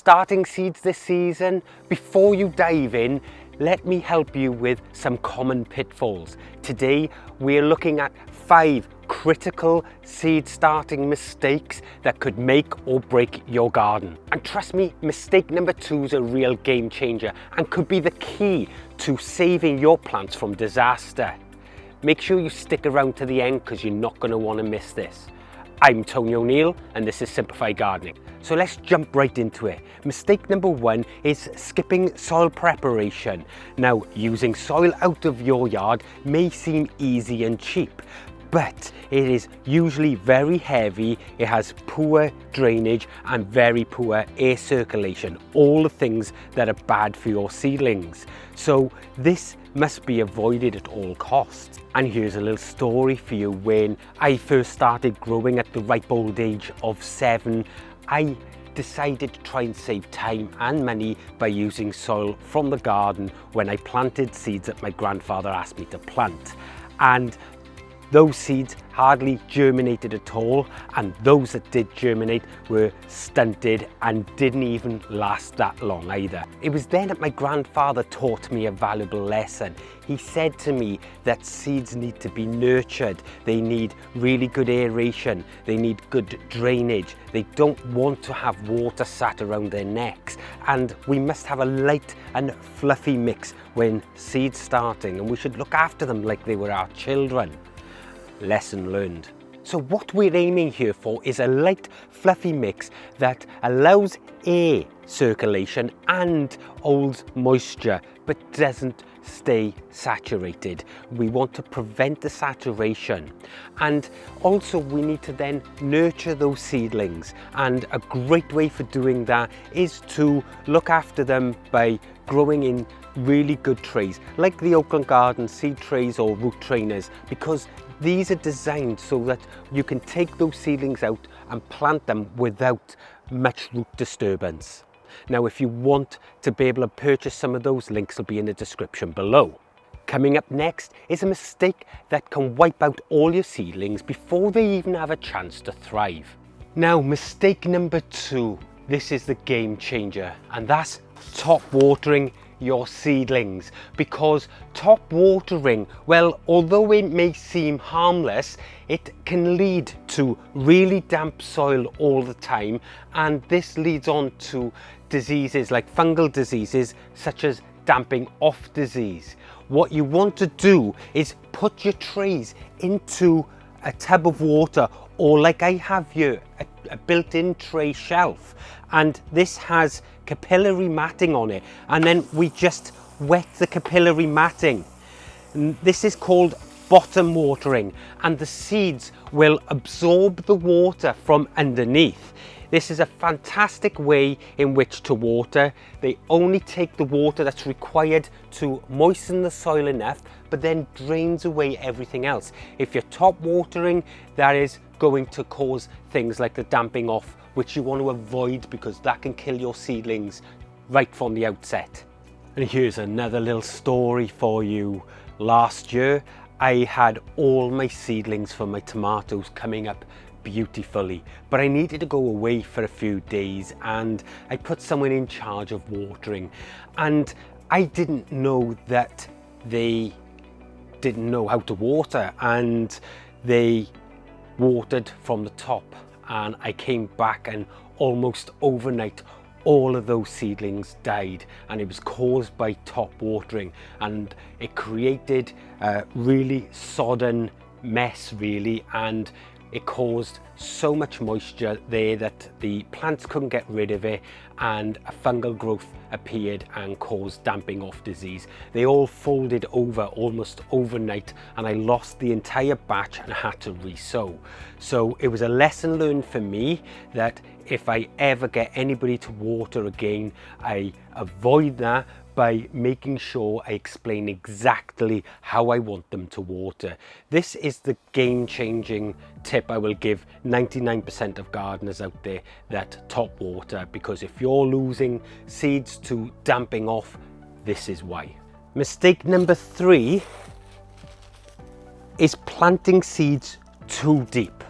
starting seeds this season? Before you dive in, let me help you with some common pitfalls. Today, we're looking at 5 critical seed starting mistakes that could make or break your garden. And trust me, mistake number 2 is a real game changer and could be the key to saving your plants from disaster. Make sure you stick around to the end because you're not going to want to miss this. I'm Tony O'Neill and this is Simplified Gardening. So let's jump right into it. Mistake number 1 is skipping soil preparation. Now, using soil out of your yard may seem easy and cheap, but it is usually very heavy, it has poor drainage and very poor air circulation, all the things that are bad for your seedlings. So this must be avoided at all costs. And here's a little story for you. When I first started growing at the ripe old age of 7, I decided to try and save time and money by using soil from the garden when I planted seeds that my grandfather asked me to plant. And those seeds hardly germinated at all, and those that did germinate were stunted and didn't even last that long either. It was then that my grandfather taught me a valuable lesson. He said to me that seeds need to be nurtured, they need really good aeration, they need good drainage, they don't want to have water sat around their necks, and we must have a light and fluffy mix when seeds starting, and we should look after them like they were our children. Lesson learned. So what we're aiming here for is a light fluffy mix that allows air circulation and holds moisture but doesn't stay saturated. We want to prevent the saturation, and also we need to then nurture those seedlings, and a great way for doing that is to look after them by growing in really good trays like the Oakland Garden seed trays or root trainers, because these are designed so that you can take those seedlings out and plant them without much root disturbance. Now, if you want to be able to purchase some of those, links will be in the description below. Coming up next is a mistake that can wipe out all your seedlings before they even have a chance to thrive. Now, mistake number 2, this is the game changer, and that's top watering your seedlings. Because top watering, well, although it may seem harmless, it can lead to really damp soil all the time, and this leads on to diseases like fungal diseases such as damping off disease. What you want to do is put your trays into a tub of water, or like I have here, a built-in tray shelf, and this has capillary matting on it, and then we just wet the capillary matting. And this is called bottom watering, and the seeds will absorb the water from underneath. This is a fantastic way in which to water. They only take the water that's required to moisten the soil enough, but then drains away everything else. If you're top watering, that is going to cause things like the damping off, which you want to avoid because that can kill your seedlings right from the outset. And here's another little story for you. Last year, I had all my seedlings for my tomatoes coming up beautifully, but I needed to go away for a few days, and I put someone in charge of watering, and I didn't know that they didn't know how to water, and they watered from the top, and I came back and almost overnight all of those seedlings died, and it was caused by top watering, and it created a really sodden mess really, and it caused so much moisture there that the plants couldn't get rid of it, and a fungal growth appeared and caused damping off disease. They all folded over almost overnight, and I lost the entire batch and had to re-sow. So it was a lesson learned for me that if I ever get anybody to water again, I avoid that by making sure I explain exactly how I want them to water. This is the game-changing tip I will give 99% of gardeners out there that top water, because if you're losing seeds to damping off, this is why. Mistake number 3 is planting seeds too deep.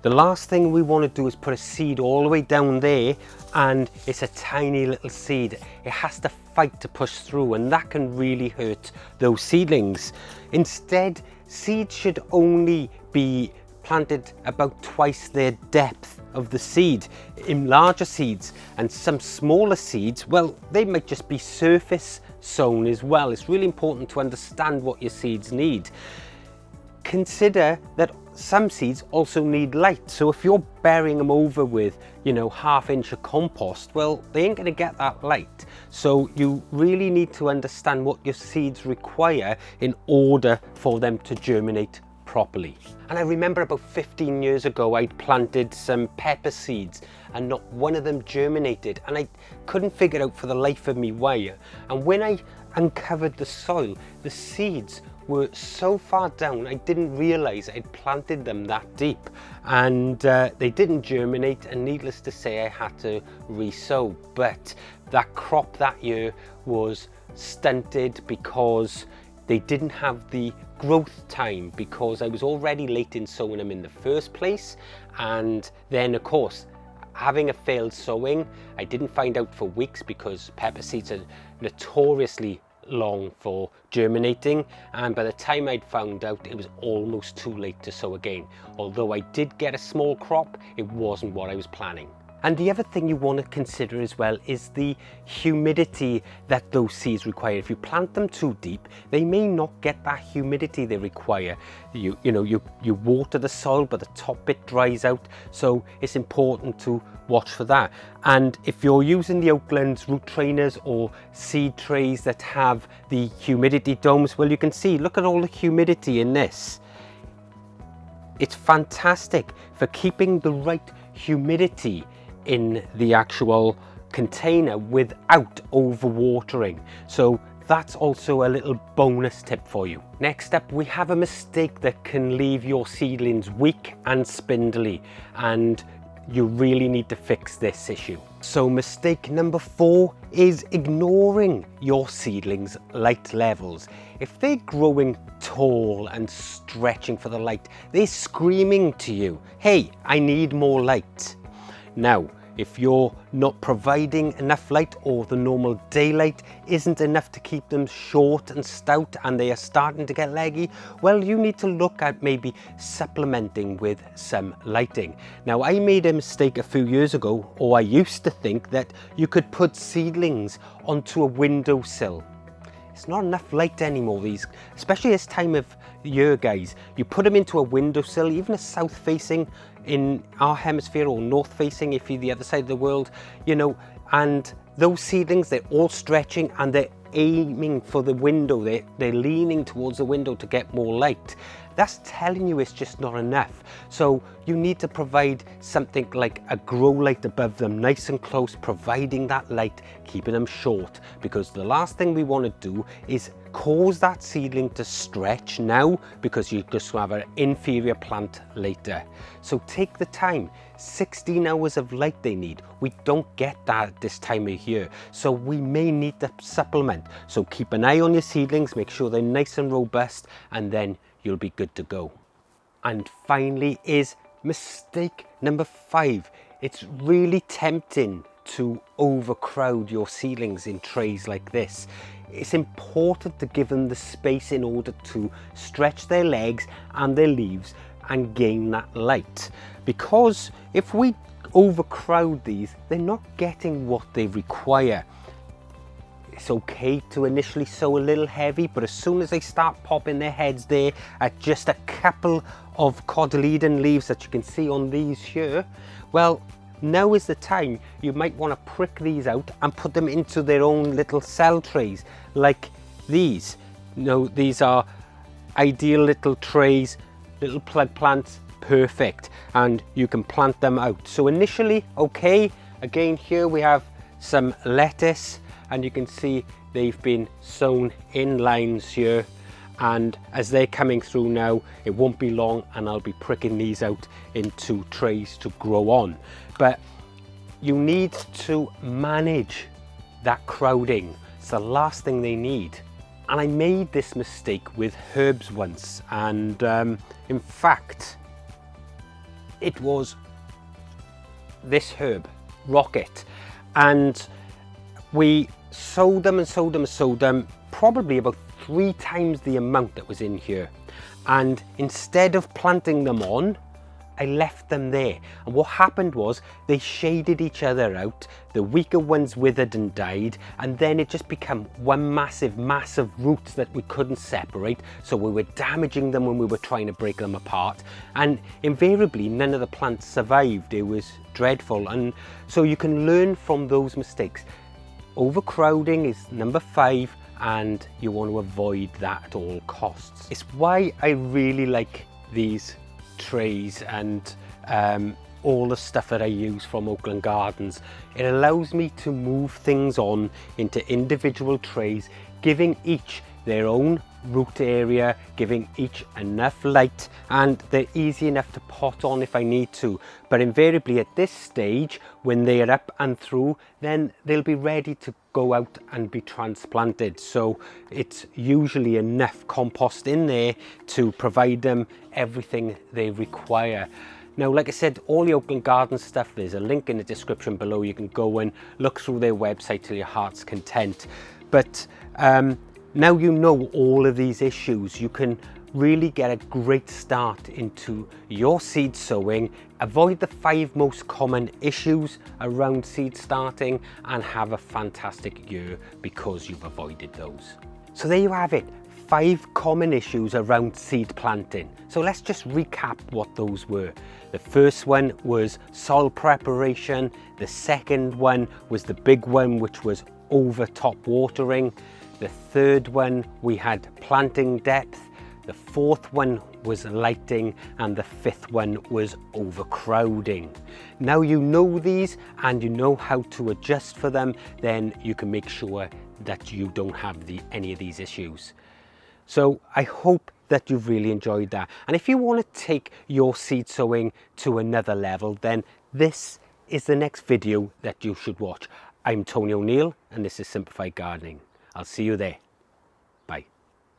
The last thing we want to do is put a seed all the way down there and it's a tiny little seed. It has to fight to push through, and that can really hurt those seedlings. Instead, seeds should only be planted about twice their depth of the seed. In larger seeds and some smaller seeds, well, they might just be surface sown as well. It's really important to understand what your seeds need. Consider that some seeds also need light. So if you're burying them over with, ½ inch of compost, well, they ain't gonna get that light. So you really need to understand what your seeds require in order for them to germinate properly. And I remember about 15 years ago, I'd planted some pepper seeds and not one of them germinated, and I couldn't figure out for the life of me why. And when I uncovered the soil, the seeds were so far down, I didn't realize I'd planted them that deep, and they didn't germinate, and needless to say, I had to re-sow. But that crop that year was stunted because they didn't have the growth time, because I was already late in sowing them in the first place. And then of course, having a failed sowing, I didn't find out for weeks, because pepper seeds are notoriously long for germinating, and by the time I'd found out, it was almost too late to sow again. Although I did get a small crop, it wasn't what I was planning. And the other thing you want to consider as well is the humidity that those seeds require. If you plant them too deep, they may not get that humidity they require. You water the soil, but the top bit dries out, so it's important to watch for that. And if you're using the Oakland's root trainers or seed trays that have the humidity domes, well, you can see, look at all the humidity in this. It's fantastic for keeping the right humidity in the actual container without overwatering. So that's also a little bonus tip for you. Next up, we have a mistake that can leave your seedlings weak and spindly, and you really need to fix this issue. So mistake number 4 is ignoring your seedlings' light levels. If they're growing tall and stretching for the light, they're screaming to you, hey, I need more light. Now, if you're not providing enough light, or the normal daylight isn't enough to keep them short and stout and they are starting to get leggy, well, you need to look at maybe supplementing with some lighting. Now, I made a mistake a few years ago, or I used to think that you could put seedlings onto a windowsill. It's not enough light anymore, especially this time of year, guys. You put them into a windowsill, even a south facing in our hemisphere, or north facing if you're the other side of the world, and those seedlings, they're all stretching and they're aiming for the window. They're leaning towards the window to get more light. That's telling you it's just not enough. So you need to provide something like a grow light above them, nice and close, providing that light, keeping them short, because the last thing we want to do is cause that seedling to stretch now, because you just have an inferior plant later. So take the time. 16 hours of light they need. We don't get that at this time of year, so we may need to supplement. So keep an eye on your seedlings, make sure they're nice and robust, and then you'll be good to go. And finally is mistake number 5. It's really tempting to overcrowd your seedlings in trays like this. It's important to give them the space in order to stretch their legs and their leaves and gain that light. Because if we overcrowd these, they're not getting what they require. It's okay to initially sow a little heavy, but as soon as they start popping their heads there at just a couple of cotyledon leaves that you can see on these here, well, now is the time. You might want to prick these out and put them into their own little cell trays like these. These are ideal little trays, little plug plants, perfect, and you can plant them out. So initially, okay, again here we have some lettuce, and you can see they've been sown in lines here, and as they're coming through now, it won't be long and I'll be pricking these out into trays to grow on. But you need to manage that crowding. It's the last thing they need. And I made this mistake with herbs once, and in fact it was this herb, rocket, and we sowed them and sowed them and sowed them, probably about 3 times the amount that was in here. And instead of planting them on, I left them there. And what happened was they shaded each other out. The weaker ones withered and died, and then it just became one massive mass of roots that we couldn't separate. So we were damaging them when we were trying to break them apart, and invariably none of the plants survived. It was dreadful. And so you can learn from those mistakes. Overcrowding is number 5, and you want to avoid that at all costs. It's why I really like these trays and all the stuff that I use from Oakland Gardens. It allows me to move things on into individual trays, giving each their own root area, giving each enough light, and they're easy enough to pot on if I need to. But invariably at this stage, when they're up and through, then they'll be ready to go out and be transplanted. So it's usually enough compost in there to provide them everything they require. Now, like I said, all the Oakland Garden stuff, there's a link in the description below. You can go and look through their website till your heart's content. But now you know all of these issues, you can really get a great start into your seed sowing, avoid the 5 most common issues around seed starting, and have a fantastic year because you've avoided those. So there you have it, 5 common issues around seed planting. So let's just recap what those were. The first one was soil preparation. The second one was the big one, which was over top watering. The third one, we had planting depth. The 4th one was lighting, and the 5th one was overcrowding. Now you know these and you know how to adjust for them, then you can make sure that you don't have any of these issues. So I hope that you've really enjoyed that. And if you want to take your seed sowing to another level, then this is the next video that you should watch. I'm Tony O'Neill, and this is Simplified Gardening. I'll see you there.